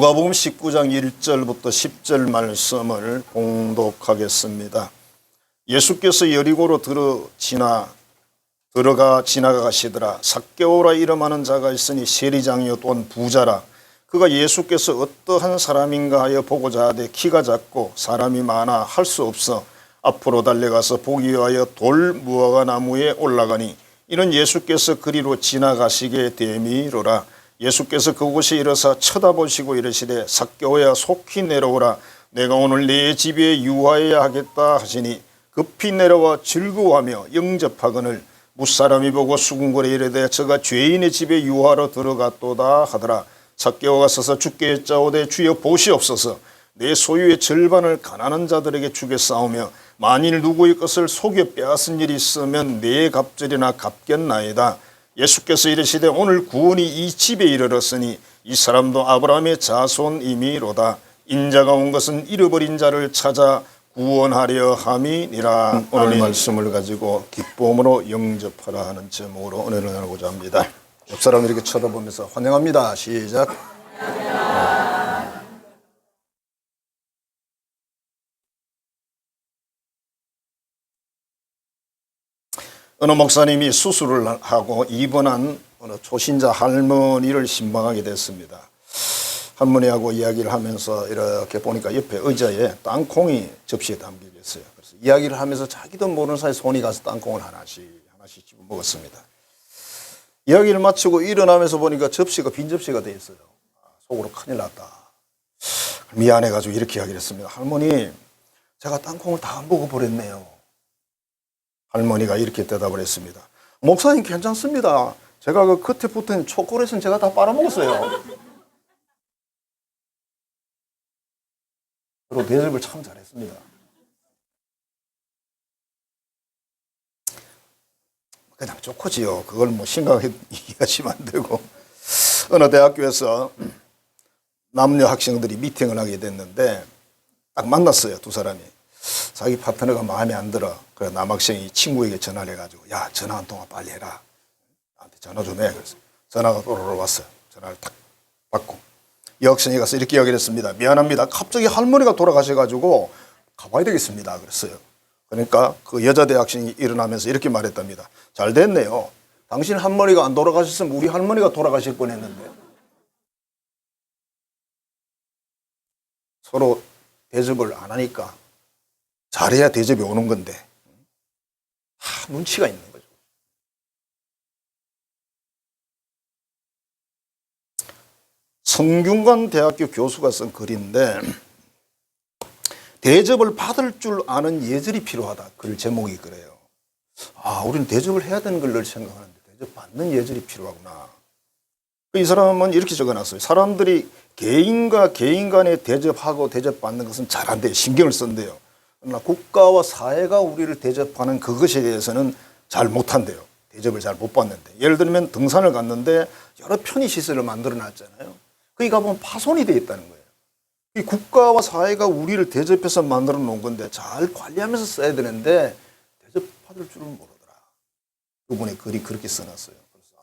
누가복음 19장 1절부터 10절 말씀을 봉독하겠습니다. 예수께서 여리고로 들어가 지나가시더라. 삭개오라 이름하는 자가 있으니 세리장이요 또한 부자라. 그가 예수께서 어떠한 사람인가 하여 보고자 하되 키가 작고 사람이 많아 할 수 없어 앞으로 달려가서 보기 위하여 돌 무화과 나무에 올라가니 이는 예수께서 그리로 지나가시게 됨이로라. 예수께서 그곳에 이르사 쳐다보시고 이르시되 삭개오야 속히 내려오라. 내가 오늘 네 집에 유하여야 하겠다 하시니 급히 내려와 즐거워하며 영접하거늘 무사람이 보고 수군거려 이르되 저가 죄인의 집에 유하러 들어갔도다 하더라. 삭개오가 서서 주께 여짜오되 주여 보시옵소서. 내 소유의 절반을 가난한 자들에게 주겠사오며 만일 누구의 것을 속여 빼앗은 일이 있으면 내 갑절이나 갚겠나이다. 예수께서 이르시되 오늘 구원이 이 집에 이르렀으니 이 사람도 아브라함의 자손이미로다. 인자가 온 것은 잃어버린 자를 찾아 구원하려 함이니라. 오늘 말씀을 가지고 기쁨으로 영접하라 하는 제목으로 은혜를 나누고자 합니다. 옆 사람 이렇게 쳐다보면서 환영합니다. 시작. 어느 목사님이 수술을 하고 입원한 어느 초신자 할머니를 신방하게 됐습니다. 할머니하고 이야기를 하면서 이렇게 보니까 옆에 의자에 땅콩이 접시에 담겨 있어요. 그래서 이야기를 하면서 자기도 모르는 사이 손이 가서 땅콩을 하나씩 집어 먹었습니다. 이야기를 마치고 일어나면서 보니까 접시가 빈 접시가 돼 있어요. 속으로 큰일 났다. 미안해가지고 이렇게 이야기를 했습니다. 할머니, 제가 땅콩을 다 먹어버렸네요. 할머니가 이렇게 대답을 했습니다. 목사님 괜찮습니다. 제가 그 끝에 붙은 초콜릿은 제가 다 빨아먹었어요. 서로 대접을 참 잘했습니다. 그냥 좋고지요. 그걸 뭐 심각하게 얘기하시면 안 되고. 어느 대학교에서 남녀 학생들이 미팅을 하게 됐는데 딱 만났어요. 두 사람이. 자기 파트너가 마음에 안 들어. 그래서 남학생이 친구에게 전화를 해가지고 야 전화 한 통화 빨리 해라. 나한테 전화 좀 해. 그래서 전화가 또로로 왔어요. 전화를 딱 받고 여학생이 가서 이렇게 이야기를 했습니다. 미안합니다. 갑자기 할머니가 돌아가셔가지고 가봐야 되겠습니다. 그랬어요. 그러니까 그 여자 대학생이 일어나면서 이렇게 말했답니다. 잘 됐네요. 당신 할머니가 안 돌아가셨으면 우리 할머니가 돌아가실 뻔했는데. 서로 대접을 안 하니까 잘해야 대접이 오는 건데 눈치가 있는 거죠. 성균관 대학교 교수가 쓴 글인데 대접을 받을 줄 아는 예절이 필요하다. 글 제목이 그래요. 우리는 대접을 해야 되는 걸 늘 생각하는데 대접받는 예절이 필요하구나. 이 사람은 이렇게 적어놨어요. 사람들이 개인과 개인 간에 대접하고 대접받는 것은 잘 안 돼요. 신경을 쓴대요. 그러나 국가와 사회가 우리를 대접하는 그것에 대해서는 잘 못한대요. 대접을 잘 못 받는데. 예를 들면 등산을 갔는데 여러 편의시설을 만들어 놨잖아요. 거기 가보면 파손이 되어 있다는 거예요. 이 국가와 사회가 우리를 대접해서 만들어 놓은 건데 잘 관리하면서 써야 되는데 대접받을 줄은 모르더라. 그분의 글이 그렇게 써놨어요. 그래서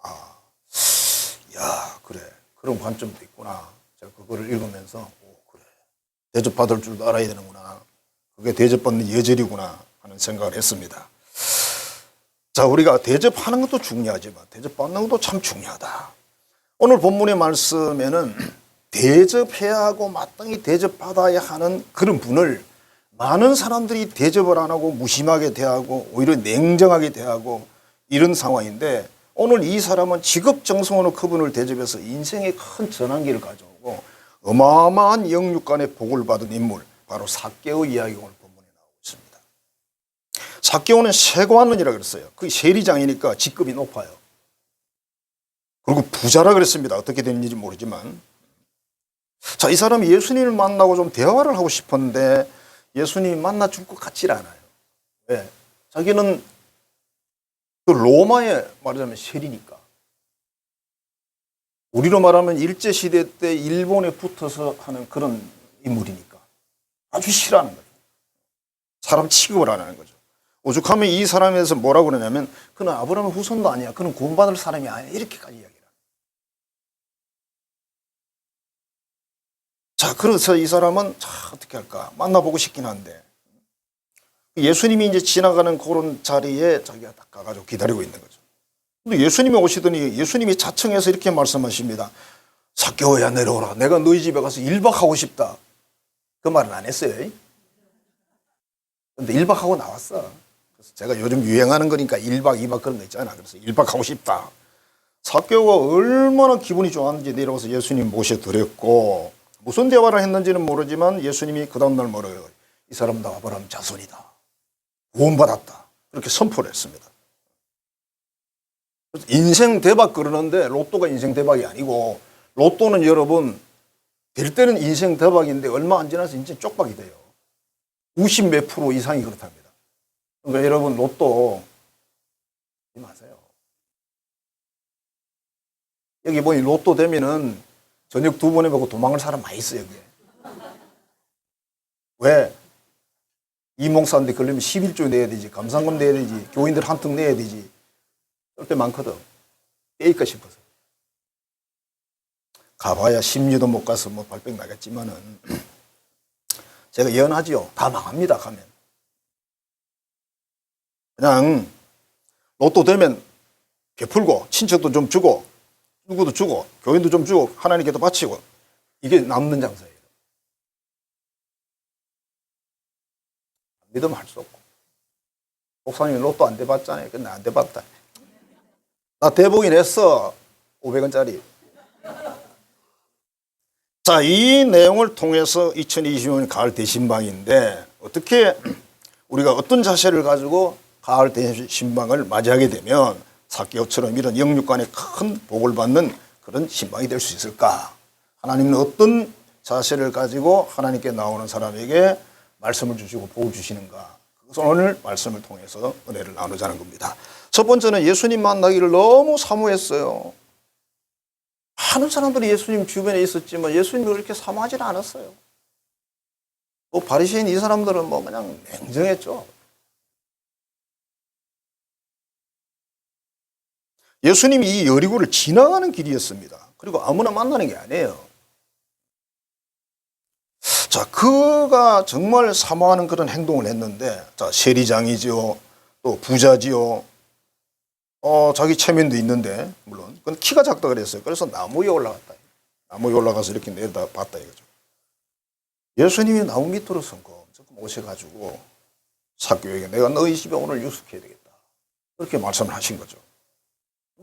그래. 그런 관점도 있구나. 제가 그거를 읽으면서 그래. 대접받을 줄도 알아야 되는구나. 그게 대접받는 예절이구나 하는 생각을 했습니다. 자, 우리가 대접하는 것도 중요하지만 대접받는 것도 참 중요하다. 오늘 본문의 말씀에는 대접해야 하고 마땅히 대접받아야 하는 그런 분을 많은 사람들이 대접을 안 하고 무심하게 대하고 오히려 냉정하게 대하고 이런 상황인데 오늘 이 사람은 직업정성으로 그분을 대접해서 인생의 큰 전환기를 가져오고 어마어마한 영육간의 복을 받은 인물 바로 삭개오 이야기가 오늘 본문에 나오고 있습니다. 삭개오는 세관원이라고 그랬어요. 그 세리장이니까 직급이 높아요. 그리고 부자라 그랬습니다. 어떻게 됐는지 모르지만. 자, 이 사람이 예수님을 만나고 좀 대화를 하고 싶었는데 예수님 만나줄 것 같지 않아요. 왜? 자기는 그 로마에 말하자면 세리니까. 우리로 말하면 일제시대 때 일본에 붙어서 하는 그런 인물이니까. 아주 싫어하는 거죠. 사람 취급을 안 하는 거죠. 오죽하면 이 사람에 대해서 뭐라고 그러냐면 그는 아브라함의 후손도 아니야. 그는 구원받을 사람이 아니야. 이렇게까지 이야기를 합니다. 자, 그래서 이 사람은 어떻게 할까? 만나보고 싶긴 한데 예수님이 이제 지나가는 그런 자리에 자기가 딱 가가지고 기다리고 있는 거죠. 근데 예수님이 오시더니 예수님이 자청해서 이렇게 말씀하십니다. 삭개오야 내려오라. 내가 너희 집에 가서 1박 하고 싶다. 그 말은 안 했어요. 근데 1박 하고 나왔어. 그래서 제가 요즘 유행하는 거니까 1박 2박 그런 거 있잖아. 그래서 1박 하고 싶다. 삭개오가 얼마나 기분이 좋았는지 내려와서 예수님 모셔드렸고 무슨 대화를 했는지는 모르지만 예수님이 그 다음날 뭐래요? 이 사람 다 아브라함 자손이다. 구원받았다. 그렇게 선포를 했습니다. 인생 대박 그러는데 로또가 인생 대박이 아니고 로또는 여러분 될 때는 인생 대박인데 얼마 안 지나서 인생 쪽박이 돼요. 90 몇 프로 이상이 그렇답니다. 그러니까 여러분 로또 하지 마세요. 여기 보니 로또 되면은 저녁 2번 해보고 도망갈 사람 많이 있어요. 여기에. 왜? 이 목사한테 걸리면 11조 내야 되지, 감상금 내야 되지, 교인들 한 턱 내야 되지. 그럴 때 많거든. 떼일까 싶어서. 가봐야 10리도 못 가서 뭐 발병 나겠지만은 제가 예언하지요. 다 망합니다, 가면. 그냥 로또 되면 베풀고 친척도 좀 주고 누구도 주고 교인도 좀 주고 하나님께도 바치고 이게 남는 장사예요. 믿으면 할 수 없고. 목사님이 로또 안 돼봤잖아요. 근데 안 돼봤다. 나 대복이 냈어. 500원짜리. 자, 이 내용을 통해서 2020년 가을 대신방인데 어떻게 우리가 어떤 자세를 가지고 가을 대신방을 맞이하게 되면 삭개오처럼 이런 영육간의 큰 복을 받는 그런 신방이 될 수 있을까? 하나님은 어떤 자세를 가지고 하나님께 나오는 사람에게 말씀을 주시고 복을 주시는가? 그것은 오늘 말씀을 통해서 은혜를 나누자는 겁니다. 첫 번째는 예수님 만나기를 너무 사모했어요. 많은 사람들이 예수님 주변에 있었지만 예수님을 그렇게 사모하지 않았어요. 뭐 바리새인 이 사람들은 뭐 그냥 냉정했죠. 예수님이 이 여리고를 지나가는 길이었습니다. 그리고 아무나 만나는 게 아니에요. 자, 그가 정말 사모하는 그런 행동을 했는데, 자, 세리장이지요, 또 부자지요, 자기 체면도 있는데, 물론, 그건 키가 작다 그랬어요. 그래서 나무 위에 올라갔다. 나무 위에 올라가서 이렇게 내려다 봤다 이거죠. 예수님이 나무 밑으로 선거 조금 오셔가지고, 삭개오에게 내가 너희 집에 오늘 유숙해야 되겠다. 그렇게 말씀을 하신 거죠.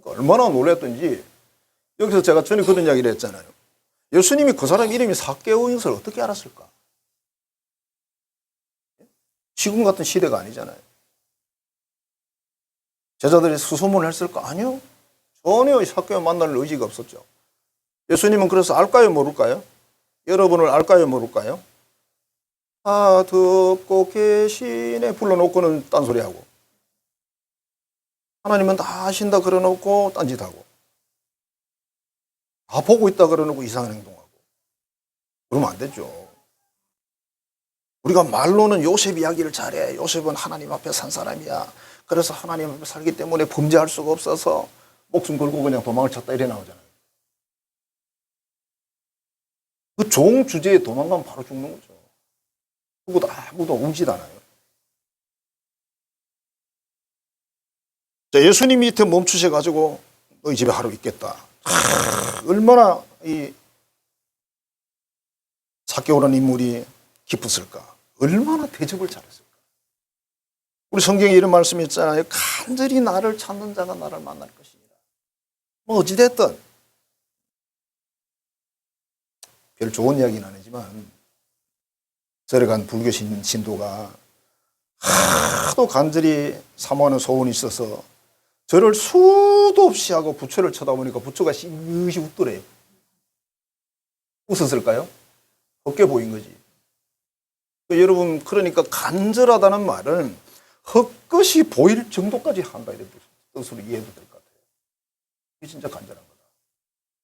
그러니까 얼마나 놀랐던지, 여기서 제가 전에 그런 이야기를 했잖아요. 예수님이 그 사람 이름이 삭개오인 것을 어떻게 알았을까? 지금 같은 시대가 아니잖아요. 제자들이 수소문을 했을까? 아니요. 전혀 삭개오 만날 의지가 없었죠. 예수님은 그래서 알까요, 모를까요? 여러분을 알까요, 모를까요? 아, 듣고 계시네 불러놓고는 딴소리하고, 하나님은 다 아신다 그러놓고 딴짓하고, 다 보고 있다 그러놓고 이상한 행동하고. 그러면 안 되죠. 우리가 말로는 요셉 이야기를 잘해. 요셉은 하나님 앞에 산 사람이야. 그래서 하나님 앞에 살기 때문에 범죄할 수가 없어서 목숨 걸고 그냥 도망을 쳤다 이래 나오잖아요. 그 종 주제에 도망가면 바로 죽는 거죠. 아무도 울지도 않아요. 자, 예수님 밑에 멈추셔가지고 너희 집에 하루 있겠다. 얼마나 이 삭개오라는 인물이 깊었을까? 얼마나 대접을 잘했을까? 우리 성경에 이런 말씀이 있잖아요. 간절히 나를 찾는 자가 나를 만날 것이니라. 뭐 어찌됐든 별 좋은 이야기는 아니지만 절에 간 불교 신도가 하도 간절히 사모하는 소원이 있어서 절을 수도 없이 하고 부처를 쳐다보니까 부처가 싱긋이 웃더래요. 웃었을까요? 헛게 보인 거지. 여러분, 그러니까 간절하다는 말은 헛것이 보일 정도까지 한다 이런 뜻으로 이해해도 될 것 같아요. 이게 진짜 간절한 거다.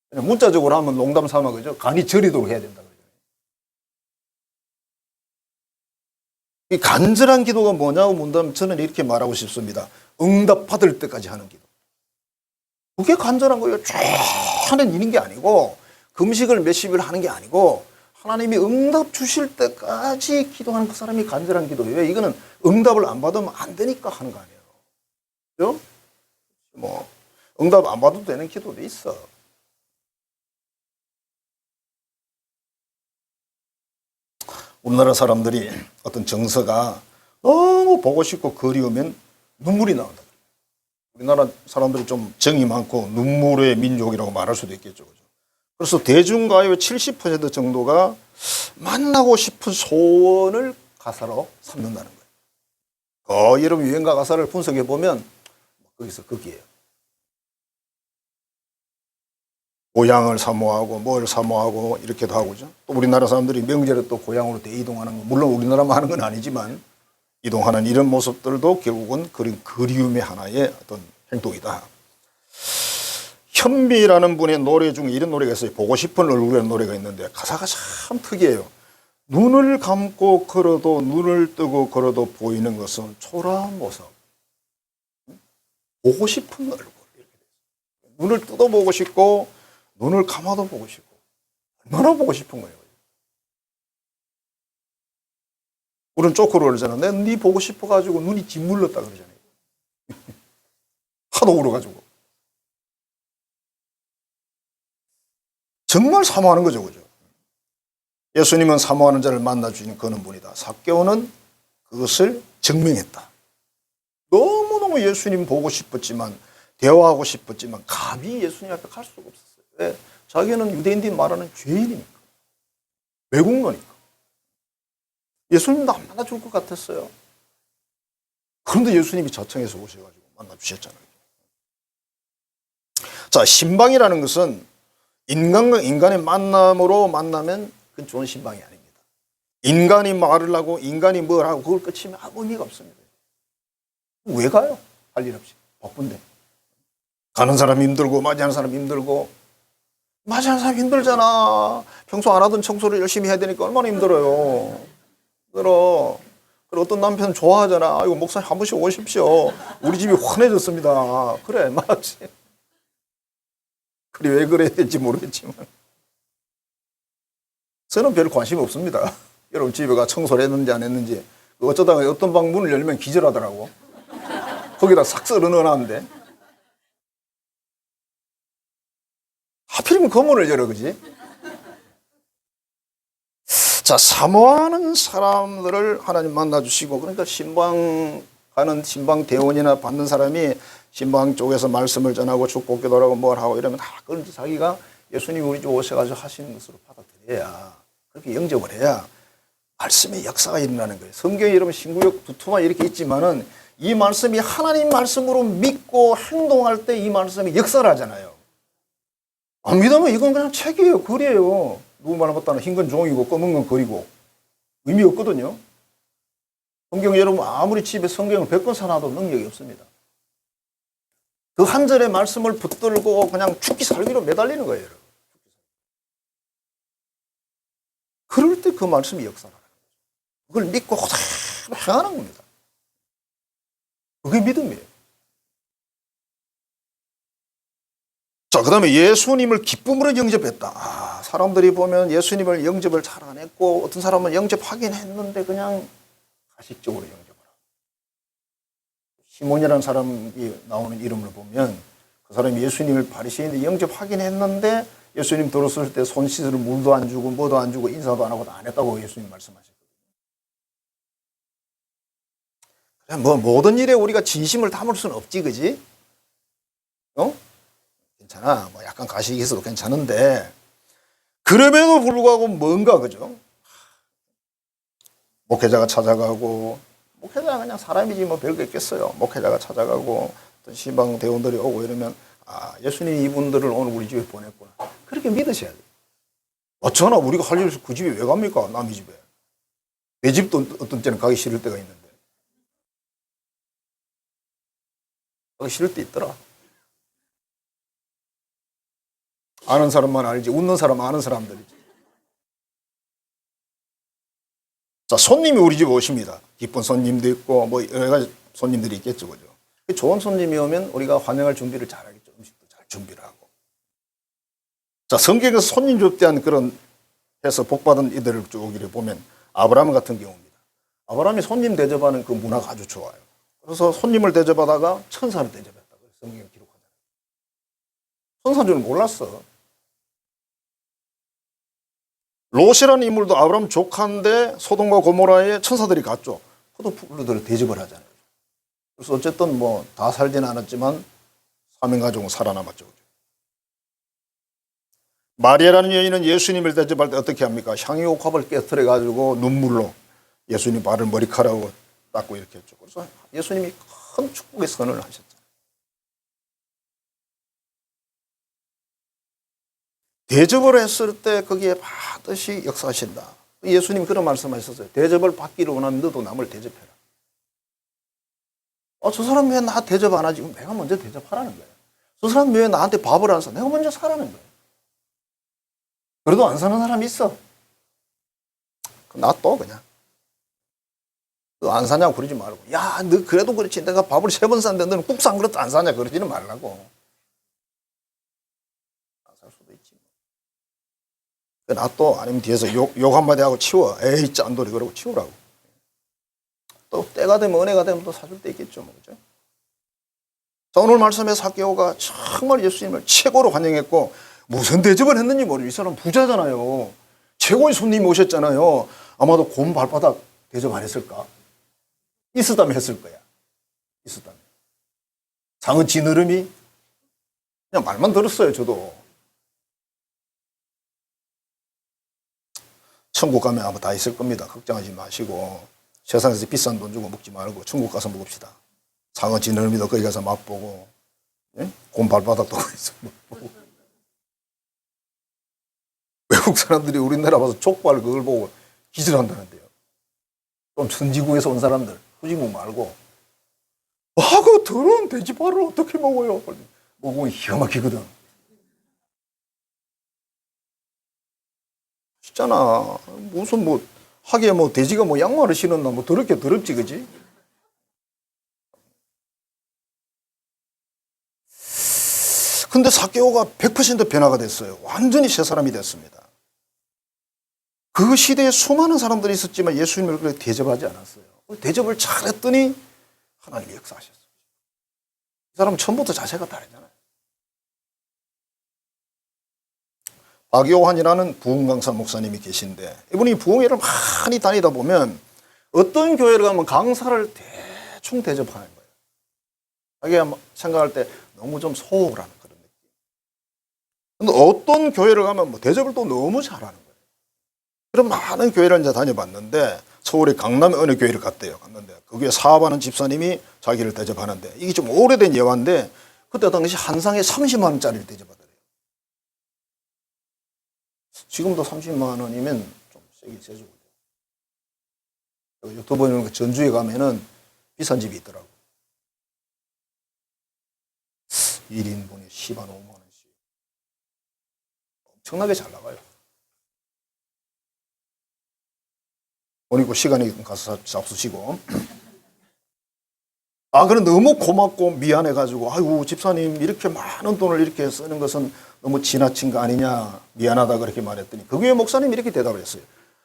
그냥 문자적으로 하면 농담 삼아 그죠? 간이 저리도록 해야 된다 그러죠. 이 간절한 기도가 뭐냐고 묻는다면 저는 이렇게 말하고 싶습니다. 응답 받을 때까지 하는 기도. 그게 간절한 거예요. 쫙 하는 일인 게 아니고 금식을 몇십일 하는 게 아니고 하나님이 응답 주실 때까지 기도하는 그 사람이 간절한 기도예요. 이거는 응답을 안 받으면 안 되니까 하는 거 아니에요. 그죠? 뭐 응답 안 받아도 되는 기도도 있어. 우리나라 사람들이 어떤 정서가 너무 보고 싶고 그리우면 눈물이 나온다. 우리나라 사람들이 좀 정이 많고 눈물의 민족이라고 말할 수도 있겠죠. 그죠? 그래서 대중가요의 70% 정도가 만나고 싶은 소원을 가사로 삼는다는 거예요. 여러분 유행가 가사를 분석해 보면 거기서 거기에요. 고향을 사모하고 뭘 사모하고 이렇게도 하고죠. 또 우리나라 사람들이 명절에 또 고향으로 대이동하는 거, 물론 우리나라만 하는 건 아니지만 이동하는 이런 모습들도 결국은 그리움의 하나의 어떤 행동이다. 현미라는 분의 노래 중에 이런 노래가 있어요. 보고 싶은 얼굴이라는 노래가 있는데 가사가 참 특이해요. 눈을 감고 걸어도 눈을 뜨고 걸어도 보이는 것은 초라한 모습. 보고 싶은 얼굴. 눈을 뜯어보고 싶고 눈을 감아도 보고 싶고 얼마나 보고 싶은 거예요. 우리는 쪼크로 그러잖아. 내가 네 보고 싶어가지고 눈이 짓물렀다 그러잖아요. 하도 울어가지고. 정말 사모하는 거죠. 그죠? 예수님은 사모하는 자를 만나주신 그는 분이다. 삭개오는 그것을 증명했다. 너무너무 예수님 보고 싶었지만 대화하고 싶었지만 감히 예수님 앞에 갈 수가 없었어요. 왜? 자기는 유대인들이 말하는 죄인이니까. 외국노니까. 예수님도 안 만나줄 것 같았어요. 그런데 예수님이 자청해서 오셔가지고 만나주셨잖아요. 자, 신방이라는 것은 인간과 인간의 만남으로 만나면 그건 좋은 신방이 아닙니다. 인간이 말을 하고 인간이 뭘 하고 그걸 끝이면 아무 의미가 없습니다. 왜 가요? 할 일 없이. 바쁜데. 가는 사람 힘들고 맞이하는 사람 힘들고 맞이하는 사람 힘들잖아. 평소 안 하던 청소를 열심히 해야 되니까 얼마나 힘들어요. 그리고 어떤 남편 좋아하잖아. 이거 목사님 한 번씩 오십시오. 우리 집이 환해졌습니다. 그래 맞지. 그래 왜 그래야 될지 모르겠지만 저는 별 관심 없습니다. 여러분 집에 가 청소를 했는지 안 했는지 어쩌다가 어떤 방 문을 열면 기절하더라고. 거기다 싹 썰어 넣어놨는데 하필이면 그 문을 열어 그지? 자, 사모하는 사람들을 하나님 만나주시고 그러니까 신방 가는 신방 대원이나 받는 사람이 신방 쪽에서 말씀을 전하고 축복기도를 하고 뭘 하고 이러면 그런데 자기가 예수님이 우리 집 오셔가지고 하시는 것으로 받아들여야 그렇게 영접을 해야 말씀의 역사가 일어나는 거예요. 성경에 여러분 신구역 두툼한 이렇게 있지만은 이 말씀이 하나님 말씀으로 믿고 행동할 때 이 말씀이 역사를 하잖아요. 안 믿으면 이건 그냥 책이에요. 글이에요. 누구 말 못하는 흰 건 종이고 검은 건 글이고 의미 없거든요. 성경 여러분 아무리 집에 성경을 100권 사놔도 능력이 없습니다. 그 한 절의 말씀을 붙들고 그냥 죽기 살기로 매달리는 거예요. 여러분. 그럴 때 그 말씀이 역사를 하는 거예요. 그걸 믿고 그대로 행하는 겁니다. 그게 믿음이에요. 자, 그 다음에 예수님을 기쁨으로 영접했다. 사람들이 보면 예수님을 영접을 잘 안 했고 어떤 사람은 영접하긴 했는데 그냥 가식적으로 영접을 하고 시몬이라는 사람이 나오는 이름을 보면 그 사람이 예수님을 바리새인인데 영접하긴 했는데 예수님 들어섰을 때 손 씻을 물도 안 주고 뭐도 안 주고 인사도 안 하고 안 했다고 예수님 말씀하셨거든요. 뭐 모든 일에 우리가 진심을 담을 수는 없지, 그지? 괜찮아. 뭐 약간 가식이 있어도 괜찮은데 그럼에도 불구하고 뭔가 그죠? 목회자가 찾아가고 목회자가 그냥 사람이지 뭐 별거 있겠어요. 목회자가 찾아가고 어떤 신방 대원들이 오고 이러면 예수님이 이분들을 오늘 우리 집에 보냈구나. 그렇게 믿으셔야 돼요. 어쩌나 우리가 할 일을 그 집에 왜 갑니까? 남의 집에. 내 집도 어떤 때는 가기 싫을 때가 있는데. 가기 싫을 때 있더라. 아는 사람만 알지 웃는 사람 아는 사람들이지. 자, 손님이 우리 집에 오십니다. 기쁜 손님도 있고 뭐 여러 가지 손님들이 있겠죠. 그죠? 좋은 손님이 오면 우리가 환영할 준비를 잘 하겠죠. 음식도 잘 준비를 하고. 자, 성경에서 손님 접대한 그런 해서 복받은 이들을 쭉 이렇게 보면 아브라함 같은 경우입니다. 아브라함이 손님 대접하는 그 문화가 아주 좋아요. 그래서 손님을 대접하다가 천사를 대접했다고 성경에 기록하잖아요. 천사인 줄 몰랐어. 롯이라는 인물도 아브라함 조카인데 소돔과 고모라에 천사들이 갔죠. 포도풀들을 대접을 하잖아요. 그래서 어쨌든 뭐 다 살지는 않았지만 3인 가족은 살아남았죠. 마리아라는 여인은 예수님을 대접할 때 어떻게 합니까? 향유옥합을 깨뜨려 가지고 눈물로 예수님 발을 머리카락으로 닦고 이렇게 했죠. 그래서 예수님이 큰 축복의 선언을 하셨죠. 대접을 했을 때 거기에 반드시 역사하신다. 예수님 그런 말씀하셨어요. 대접을 받기를 원하면 너도 남을 대접해라. 저 사람 왜 나 대접 안 하지? 내가 먼저 대접하라는 거예요. 저 사람 왜 나한테 밥을 안 사? 내가 먼저 사라는 거예요. 그래도 안 사는 사람이 있어. 놔둬 그냥. 너 안 사냐고 그러지 말고. 야, 너 그래도 그렇지. 내가 밥을 3번 샀는데 너는 국수 한 그릇도 안 사냐? 그러지는 말라고. 안 살 수도 있지. 놔둬. 아니면 뒤에서 욕 한마디 하고 치워. 에이 짠돌이 그러고 치우라고. 또 때가 되면 은혜가 되면 또 사줄 때 있겠죠. 뭐, 그죠? 자, 오늘 말씀에 삭개오가 정말 예수님을 최고로 환영했고 무슨 대접을 했는지 모르겠어요. 이 사람 부자잖아요. 최고의 손님이 오셨잖아요. 아마도 곰 발바닥 대접 안 했을까? 있었다면 했을 거야. 있었다면. 장어 지느러미? 그냥 말만 들었어요, 저도. 천국 가면 아마 다 있을 겁니다. 걱정하지 마시고. 세상에서 비싼 돈 주고 먹지 말고 천국 가서 먹읍시다. 장어 지느러미도 거기 가서 맛보고, 예? 곰 발바닥도 거기서 맛보고. 외국 사람들이 우리나라 와서 족발 그걸 보고 기절한다는데요. 좀 선진국에서 온 사람들, 후진국 말고. 그 더러운 돼지발을 어떻게 먹어요? 먹으면 기가 막히거든. 진짜나. 무슨 하기에 돼지가 양말을 신었나 더럽게 더럽지, 그지? 근데 삭개오가 100% 변화가 됐어요. 완전히 새 사람이 됐습니다. 그 시대에 수많은 사람들이 있었지만 예수님을 그렇게 대접하지 않았어요. 대접을 잘했더니 하나님이 역사하셨어요. 이 사람은 처음부터 자세가 다르잖아요. 박요한이라는 부흥강사 목사님이 계신데 이분이 부흥회를 많이 다니다 보면 어떤 교회를 가면 강사를 대충 대접하는 거예요. 자기가 생각할 때 너무 좀 소홀하는 그런 느낌. 근데 어떤 교회를 가면 대접을 또 너무 잘하는 거예요. 그런 많은 교회를 이제 다녀봤는데 서울의 강남에 어느 교회를 갔대요. 갔는데 거기에 사업하는 집사님이 자기를 대접하는데 이게 좀 오래된 예화인데 그때 당시 한 상에 30만 원짜리를 대접하더래요. 지금도 30만 원이면 좀 세게 세죠. 유튜브에 전주에 가면은 비싼 집이 있더라고. 1인분에 10만 5만 원씩. 엄청나게 잘 나가요. 돈 있고 시간이 가서 잡수시고. 그럼 너무 고맙고 미안해가지고, 아이고, 집사님, 이렇게 많은 돈을 이렇게 쓰는 것은 너무 지나친 거 아니냐, 미안하다, 그렇게 말했더니, 그 교회 목사님이 이렇게 대답을 했어요.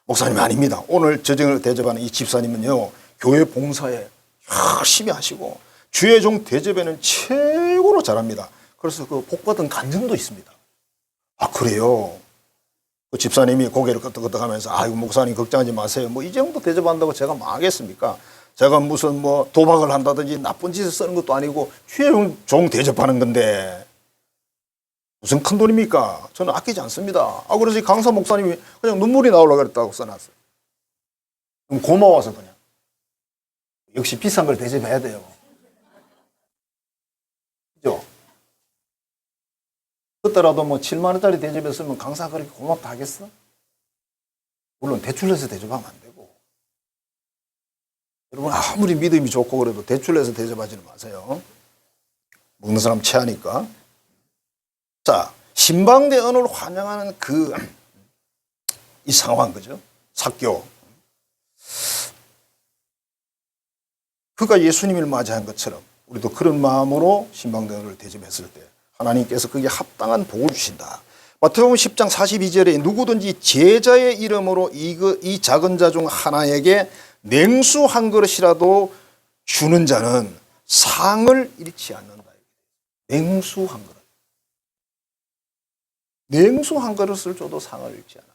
목사님, 아닙니다. 오늘 저녁을 대접하는 이 집사님은요, 교회 봉사에 열심히 하시고, 주의 종 대접에는 최고로 잘합니다. 그래서 그 복받은 간증도 있습니다. 그래요? 그 집사님이 고개를 끄덕끄덕 하면서, 아이고, 목사님, 걱정하지 마세요. 이 정도 대접한다고 제가 망하겠습니까? 제가 무슨 도박을 한다든지 나쁜 짓을 쓰는 것도 아니고 주의 종 대접하는 건데 무슨 큰 돈입니까? 저는 아끼지 않습니다. 그래서 강사 목사님이 그냥 눈물이 나오려고 그랬다고 써놨어요. 그럼 고마워서 그냥. 역시 비싼 걸 대접해야 돼요. 그죠? 그때라도 7만 원짜리 대접했으면 강사가 그렇게 고맙다 하겠어? 물론 대출해서 대접하면 안 되고. 여러분 아무리 믿음이 좋고 그래도 대출해서 대접하지는 마세요. 먹는 사람 체하니까. 자, 신방대 언어를 환영하는 이 상황, 그죠? 삭개오. 그가 예수님을 맞이한 것처럼 우리도 그런 마음으로 신방대 언어를 대접했을 때 하나님께서 그게 합당한 복을 주신다. 마태복음 10장 42절에 누구든지 제자의 이름으로 이 작은 자 중 하나에게 냉수 한 그릇이라도 주는 자는 상을 잃지 않는다. 냉수 한 그릇. 냉수 한 그릇을 줘도 상을 잃지 않아.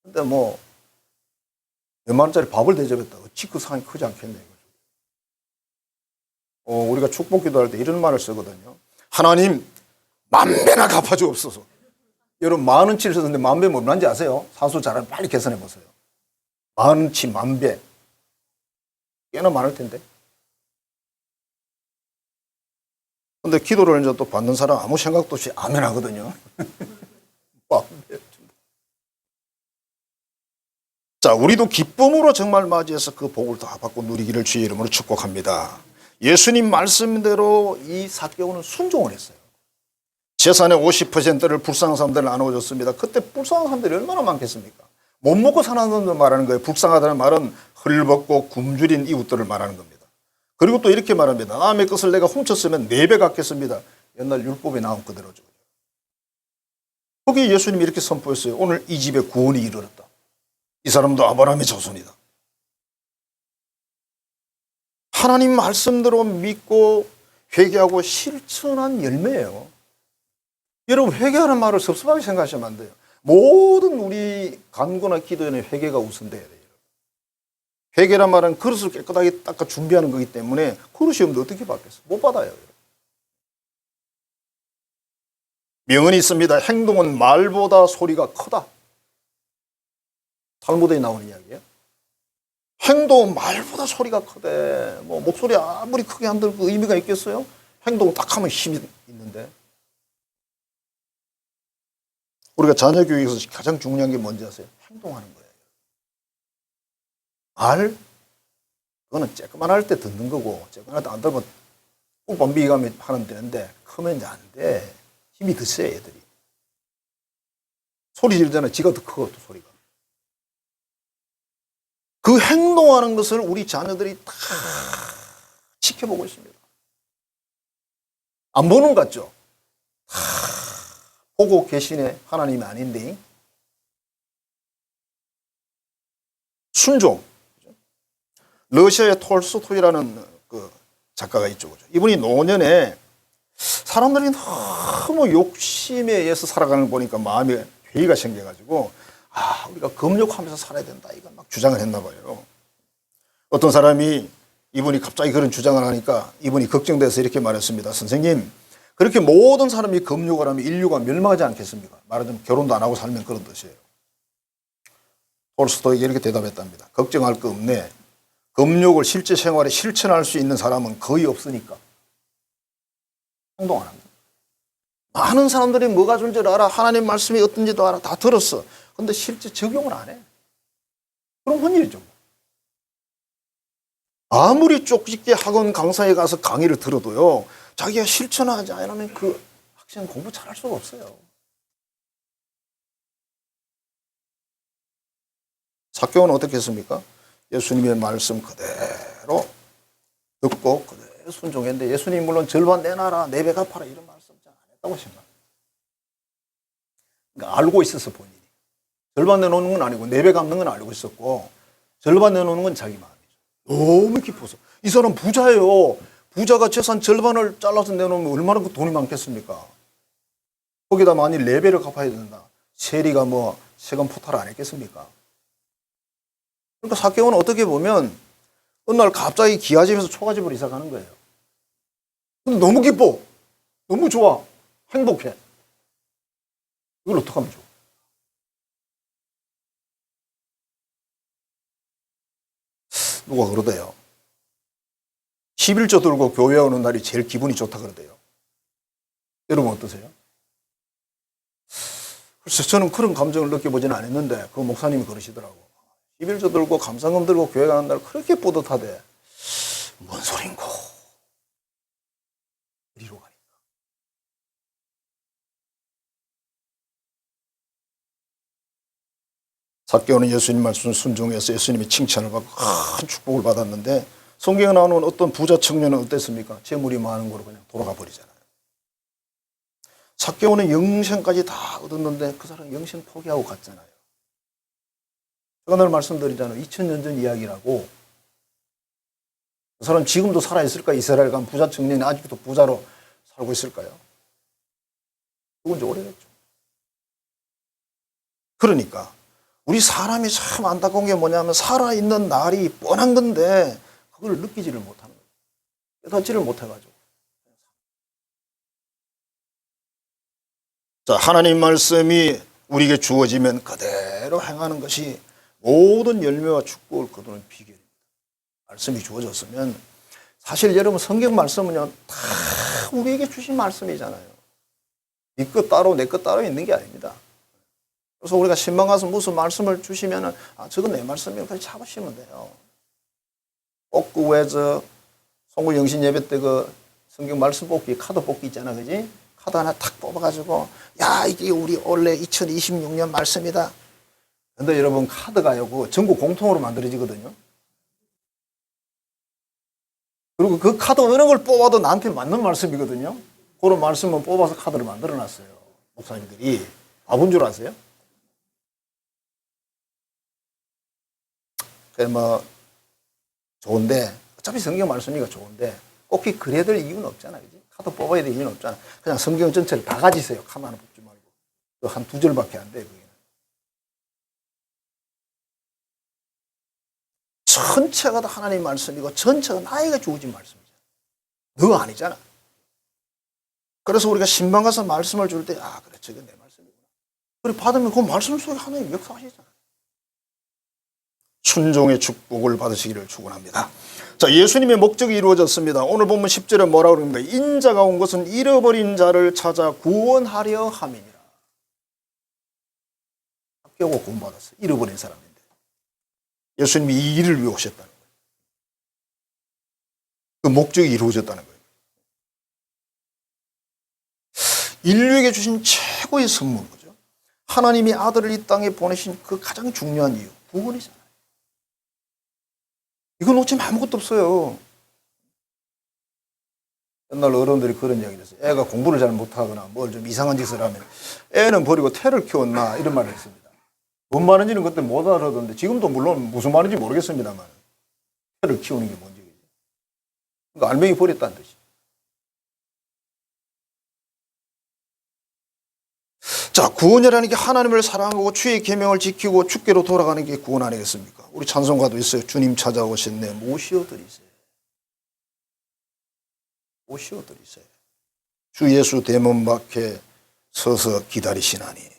근데 뭐 몇만 원짜리 밥을 대접했다. 어찌 그 상이 크지 않겠네. 우리가 축복 기도할 때 이런 말을 쓰거든요. 하나님 만배나 갚아주옵소서. 여러분 만원치를 썼는데 만배 뭐는지 아세요? 산수 잘하면 빨리 계산해 보세요. 만원치 만배. 꽤나 많을 텐데. 근데 기도를 이제 또 받는 사람 아무 생각도 없이 아멘 하거든요. 자, 우리도 기쁨으로 정말 맞이해서 그 복을 다 받고 누리기를 주의 이름으로 축복합니다. 예수님 말씀대로 이 삭개오는 순종을 했어요. 재산의 50%를 불쌍한 사람들 나눠줬습니다. 그때 불쌍한 사람들이 얼마나 많겠습니까? 못 먹고 사는 사람들 말하는 거예요. 불쌍하다는 말은 헐벗고 굶주린 이웃들을 말하는 겁니다. 그리고 또 이렇게 말합니다. 남의 것을 내가 훔쳤으면 4배 갚겠습니다. 옛날 율법에 나온 그대로죠. 거기 예수님이 이렇게 선포했어요. 오늘 이 집에 구원이 이르렀다. 이 사람도 아브라함의 자손이다. 하나님 말씀대로 믿고 회개하고 실천한 열매예요. 여러분 회개하는 말을 섭섭하게 생각하시면 안 돼요. 모든 우리 간구나 기도에는 회개가 우선돼야 돼요. 회개란 말은 그릇을 깨끗하게 닦아 준비하는 거기 때문에 그릇이 없는데 어떻게 받겠어? 못 받아요. 명언이 있습니다. 행동은 말보다 소리가 크다. 탈무드에 나오는 이야기예요. 행동은 말보다 소리가 크대. 뭐 목소리 아무리 크게 안 들고 의미가 있겠어요? 행동 딱 하면 힘이 있는데. 우리가 자녀 교육에서 가장 중요한 게 뭔지 아세요? 행동하는 거예요. 말, 그거는 쬐끄만 할 때 듣는 거고, 쬐끄만 할 때 안 들면 꿀밤비기 가면 하면 되는데, 크면 이제 안 돼. 힘이 더 세, 애들이. 소리 지르잖아요. 지가 더 커, 또 소리가. 그 행동하는 것을 우리 자녀들이 다 지켜보고 있습니다. 안 보는 것 같죠? 다 보고 계시네. 하나님이 아닌데. 순종. 러시아의 톨스토이라는 그 작가가 있죠. 그죠? 이분이 노년에 사람들이 너무 욕심에 의해서 살아가는 걸 보니까 마음에 회의가 생겨가지고 우리가 금욕하면서 살아야 된다. 이거 막 주장을 했나 봐요. 어떤 사람이 이분이 갑자기 그런 주장을 하니까 이분이 걱정돼서 이렇게 말했습니다. 선생님, 그렇게 모든 사람이 금욕을 하면 인류가 멸망하지 않겠습니까? 말하자면 결혼도 안 하고 살면 그런 뜻이에요. 톨스토이가 이렇게 대답했답니다. 걱정할 거 없네. 금욕을 실제 생활에 실천할 수 있는 사람은 거의 없으니까. 행동 안 합니다. 많은 사람들이 뭐가 줄 줄 알아. 하나님 말씀이 어떤지도 알아. 다 들었어. 근데 실제 적용을 안 해. 그럼 혼일이죠. 아무리 쪽집게 학원 강사에 가서 강의를 들어도요. 자기가 실천하지 않으면 그 학생은 공부 잘할 수가 없어요. 삭개오는 어떻게 했습니까? 예수님의 말씀 그대로 듣고 그대로 순종했는데 예수님 물론 절반 내놔라, 4배 갚아라 이런 말씀 잘 안 했다고 생각합니다. 그러니까 알고 있어서 본인이. 절반 내놓는 건 아니고 4배 갚는 건 알고 있었고 절반 내놓는 건 자기 마음이죠. 너무 깊어서. 이 사람 부자예요. 부자가 재산 절반을 잘라서 내놓으면 얼마나 돈이 많겠습니까? 거기다 만일 4배를 갚아야 된다. 세리가 뭐 세금 포탈을 안 했겠습니까? 그러니까 삭개오는 어떻게 보면 어느 날 갑자기 기아집에서 초가집으로 이사 가는 거예요. 근데 너무 기뻐. 너무 좋아. 행복해. 이걸 어떻게 하면 좋아? 누가 그러대요. 11조 들고 교회 오는 날이 제일 기분이 좋다 그러대요. 여러분 어떠세요? 글쎄 저는 그런 감정을 느껴보지는 않았는데 그 목사님이 그러시더라고. 11조 들고 감상금 들고 교회 가는 날 그렇게 뿌듯하대. 뭔 소린고. 어디로 가니까. 삭개오는 예수님 말씀 순종해서 예수님의 칭찬을 받고 큰 축복을 받았는데 성경에 나오는 어떤 부자 청년은 어땠습니까? 재물이 많은 거로 그냥 돌아가 버리잖아요. 삭개오는 영생까지 다 얻었는데 그 사람 영생 포기하고 갔잖아요. 제가 늘 말씀드리잖아요. 2000년 전 이야기라고. 그 사람 지금도 살아있을까? 이스라엘 간 부자 청년이 아직도 부자로 살고 있을까요? 죽은 지 오래됐죠. 그러니까 우리 사람이 참 안타까운 게 뭐냐면 살아있는 날이 뻔한 건데 그걸 느끼지를 못하는 거예요. 깨닫지를 못해가지고. 자, 하나님 말씀이 우리에게 주어지면 그대로 행하는 것이 모든 열매와 축복을 거두는 비결입니다. 말씀이 주어졌으면 사실 여러분 성경 말씀은요 다 우리에게 주신 말씀이잖아요. 네 것 따로 내 것 따로 있는 게 아닙니다. 그래서 우리가 신방 가서 무슨 말씀을 주시면은 저건 내 말씀이면 그냥 잡으시면 돼요. 꼭 그 왜 저 송구 영신 예배 때 그 성경 말씀 뽑기 카드 뽑기 있잖아, 그지? 카드 하나 탁 뽑아가지고 야 이게 우리 원래 2026년 말씀이다. 근데 여러분 카드가요 그 전국 공통으로 만들어지거든요. 그리고 그 카드 어느 걸 뽑아도 나한테 맞는 말씀이거든요. 그런 말씀은 뽑아서 카드를 만들어놨어요. 목사님들이. 바본 줄 아세요? 그래 뭐 좋은데 어차피 성경 말씀이니까 좋은데 꼭 그래야 될 이유는 없잖아, 그지? 카드 뽑아야 될 이유는 없잖아. 그냥 성경 전체를 다 가지세요. 카드 하나 뽑지 말고. 한 두 절밖에 안 돼, 그게. 전체가 다 하나님 말씀이고 전체가 나에게 주어진 말씀이잖아. 너 아니잖아. 그래서 우리가 신방 가서 말씀을 줄 때 그래 저게 내 말씀이구나. 그리고 받으면 그 말씀 속에 하나님 역사하시잖아. 순종의 축복을 받으시기를 축원합니다. 자, 예수님의 목적이 이루어졌습니다. 오늘 보면 10절에 뭐라고 그럽니까? 인자가 온 것은 잃어버린 자를 찾아 구원하려 함이니라. 합격하고 구원받았어요. 잃어버린 사람인데. 예수님이 이 일을 위해 오셨다는 거예요. 그 목적이 이루어졌다는 거예요. 인류에게 주신 최고의 선물 거죠. 하나님이 아들을 이 땅에 보내신 그 가장 중요한 이유, 구원이잖아요. 이거 놓치면 아무것도 없어요. 옛날 어른들이 그런 이야기를 했어요. 애가 공부를 잘 못하거나 뭘 좀 이상한 짓을 하면 애는 버리고 태를 키웠나 이런 말을 했습니다. 뭔 말인지는 그때 못 알아듣는데 지금도 물론 무슨 말인지 모르겠습니다만 태를 키우는 게 뭔지. 그러니까 알맹이 버렸다는 뜻이죠. 자, 구원이라는 게 하나님을 사랑하고 주의 계명을 지키고 주께로 돌아가는 게 구원 아니겠습니까? 우리 찬송가도 있어요. 주님 찾아오셨네. 모시어드리세요. 모시어드리세요. 주 예수 대문 밖에 서서 기다리시나니.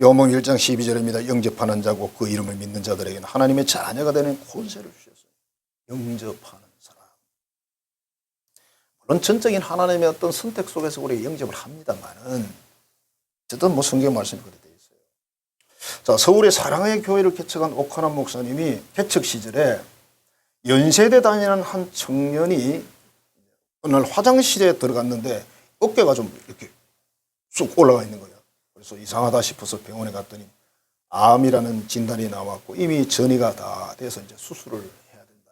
요한복음 1장 12절입니다. 영접하는 자고 그 이름을 믿는 자들에게는 하나님의 자녀가 되는 권세를 주셨어요. 영접하는 사람. 물론 전적인 하나님의 어떤 선택 속에서 우리가 영접을 합니다만은 어쨌든 뭐 성경 말씀이 그렇게 되어 있어요. 자, 서울의 사랑의 교회를 개척한 오카남 목사님이 개척 시절에 연세대 다니는 한 청년이 어느 날 화장실에 들어갔는데 어깨가 좀 이렇게 쑥 올라가 있는 거예요. 그래서 이상하다 싶어서 병원에 갔더니 암이라는 진단이 나왔고 이미 전이가 다 돼서 이제 수술을 해야 된다.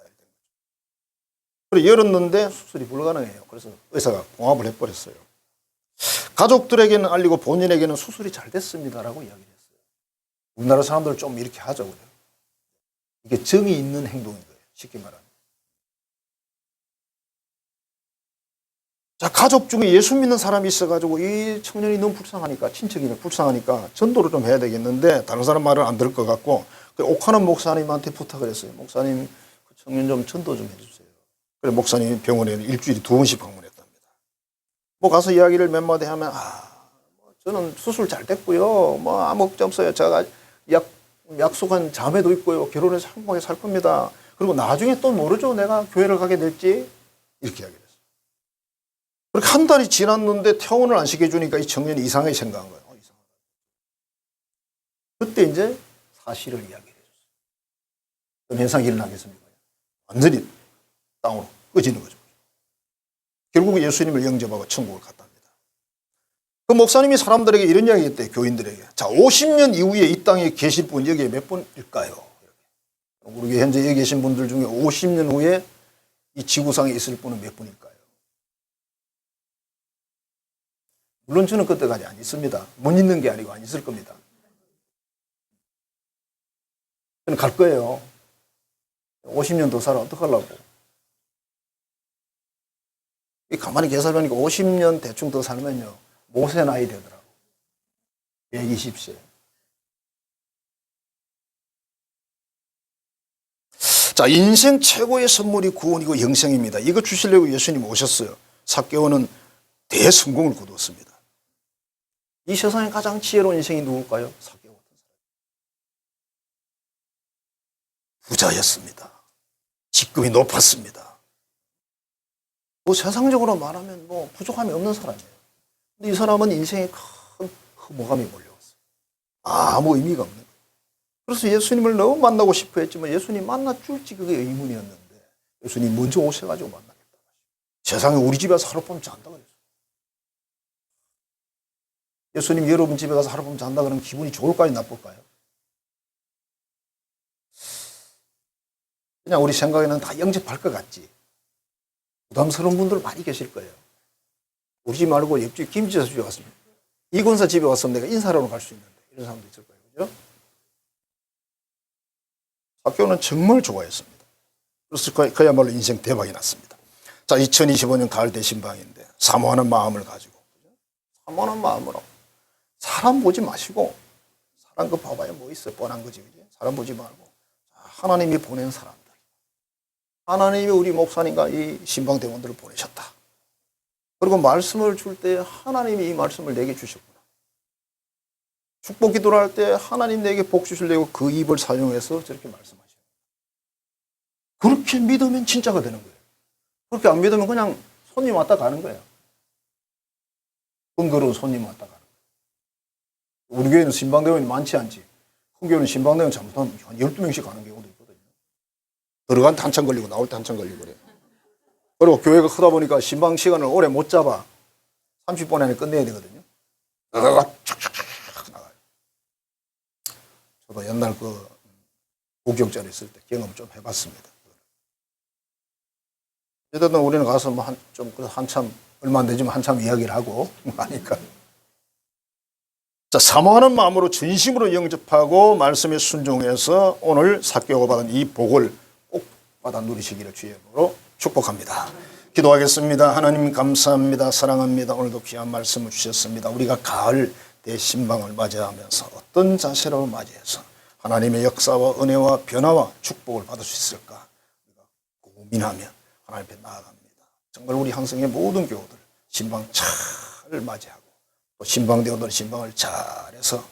그래 열었는데 수술이 불가능해요. 그래서 의사가 봉합을 해버렸어요. 가족들에게는 알리고 본인에게는 수술이 잘 됐습니다라고 이야기를 했어요. 우리나라 사람들 좀 이렇게 하죠. 그래요. 이게 정이 있는 행동인 거예요. 쉽게 말하면. 자, 가족 중에 예수 믿는 사람이 있어가지고 이 청년이 너무 불쌍하니까, 친척이니까 불쌍하니까 전도를 좀 해야 되겠는데 다른 사람 말을 안 들을 것 같고 옥하는 목사님한테 부탁을 했어요. 목사님 그 청년 좀 전도 좀 해주세요. 그래 목사님이 병원에 일주일에 2번씩 방문했답니다. 뭐 가서 이야기를 몇 마디 하면 뭐 저는 수술 잘 됐고요. 뭐 아무 걱정 없어요. 제가 약속한 자매도 있고요. 결혼해서 행복하게 살 겁니다. 그리고 나중에 또 모르죠. 내가 교회를 가게 될지 이렇게 이야기를 했어요. 그렇게 한 달이 지났는데 퇴원을 안 시켜주니까 이 청년이 이상하게 생각한 거예요. 이상하다. 그때 이제 사실을 이야기를 해줬어요. 그럼 현상이 일어나겠습니까? 완전히 땅으로 꺼지는 거죠. 결국 예수님을 영접하고 천국을 갔답니다. 그 목사님이 사람들에게 이런 이야기 했대요. 교인들에게. 자, 50년 이후에 이 땅에 계실 분 여기에 몇 분일까요? 우리 현재 여기 계신 분들 중에 50년 후에 이 지구상에 있을 분은 몇 분일까요? 물론 저는 그때까지 안 있습니다. 못 있는 게 아니고 안 있을 겁니다. 저는 갈 거예요. 50년 더 살아 어떡하려고. 가만히 계산해보니까 50년 대충 더 살면요, 모세 나이 되더라고. 120세. 자, 인생 최고의 선물이 구원이고 영생입니다. 이거 주시려고 예수님 오셨어요. 삭개오는 대성공을 거두었습니다. 이 세상에 가장 지혜로운 인생이 누굴까요? 삭개오 같은 사람. 부자였습니다. 직급이 높았습니다. 뭐 세상적으로 말하면 뭐 부족함이 없는 사람이에요. 근데 이 사람은 인생에 큰 허무감이 몰려왔어요. 아무 의미가 없는 거예요. 그래서 예수님을 너무 만나고 싶어 했지만 예수님 만나 줄지 그게 의문이었는데 예수님 먼저 오셔가지고 만나겠다. 세상에 우리 집에서 하룻밤 잔다 그랬어요. 예수님 여러분 집에 가서 하룻밤 잔다 그러면 기분이 좋을까요? 나쁠까요? 그냥 우리 생각에는 다 영접할 것 같지. 부담스러운 분들 많이 계실 거예요. 우리 집 말고 옆집 김지사 집에 왔습니다. 이 권사 집에 왔으면 내가 인사하러 갈 수 있는데 이런 사람도 있을 거예요. 그죠? 삭개오는 정말 좋아했습니다. 그래서 그야말로 인생 대박이 났습니다. 자, 2025년 가을 대신방인데 사모하는 마음을 가지고, 사모하는 마음으로 사람 보지 마시고, 사람 그 봐봐야 뭐 있어요. 뻔한 거지. 그지? 사람 보지 말고 하나님이 보낸 사람들, 하나님이 우리 목사님과 이 신방대원들을 보내셨다. 그리고 말씀을 줄 때 하나님이 이 말씀을 내게 주셨구나. 축복 기도를 할 때 하나님 내게 복 주시려고 그 입을 사용해서 저렇게 말씀하셔요. 그렇게 믿으면 진짜가 되는 거예요. 그렇게 안 믿으면 그냥 손님 왔다 가는 거예요. 번거로운 손님 왔다 가는 거예요. 우리 교회는 신방대원이 많지 않지. 큰 교회는 신방대원 잘못하면 한 12명씩 가는 경우도 있거든요. 들어간 때 한참 걸리고 나올 때 한참 걸리고 그래요. 그리고 교회가 크다 보니까 신방 시간을 오래 못 잡아. 30분 안에 끝내야 되거든요. 촥촥촥 나가요. 저도 옛날 그 부경자리 있을 때 경험 좀 해봤습니다. 어쨌든 우리는 가서 뭐 한참 얼마 안 되지만 한참 이야기를 하고 하니까. 자, 사모하는 마음으로 진심으로 영접하고 말씀에 순종해서 오늘 삭개오가 받은 이 복을 꼭 받아 누리시기를 주의 이름으로 축복합니다. 기도하겠습니다. 하나님 감사합니다. 사랑합니다. 오늘도 귀한 말씀을 주셨습니다. 우리가 가을 대신방을 맞이하면서 어떤 자세로 맞이해서 하나님의 역사와 은혜와 변화와 축복을 받을 수 있을까 고민하며 하나님 앞에 나아갑니다. 정말 우리 항성의 모든 교우들 신방 잘 맞이하고 또 신방대원들 신방을 잘해서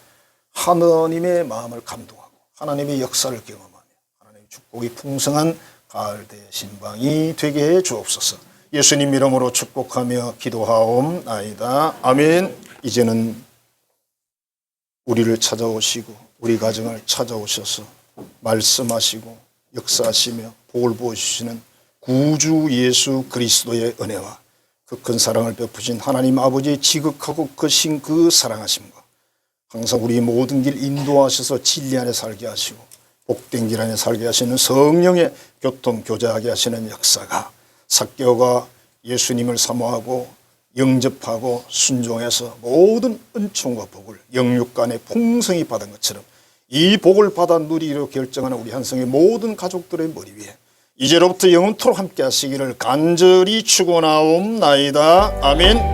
하나님의 마음을 감동하고 하나님의 역사를 경험하며 하나님의 축복이 풍성한 가을 대신방이 되게 해 주옵소서. 예수님 이름으로 축복하며 기도하옵나이다. 아멘. 이제는 우리를 찾아오시고 우리 가정을 찾아오셔서 말씀하시고 역사하시며 복을 부어주시는 구주 예수 그리스도의 은혜와 그 큰 사랑을 베푸신 하나님 아버지의 지극하고 크신 그 사랑하심과 항상 우리 모든 길 인도하셔서 진리 안에 살게 하시고 복된 길 안에 살게 하시는 성령의 교통 교제하게 하시는 역사가 삭개오가 예수님을 사모하고 영접하고 순종해서 모든 은총과 복을 영육간에 풍성히 받은 것처럼 이 복을 받아 누리기로 결정하는 우리 한성의 모든 가족들의 머리 위에 이제로부터 영원토록 함께 하시기를 간절히 축원하옵나이다. 아멘.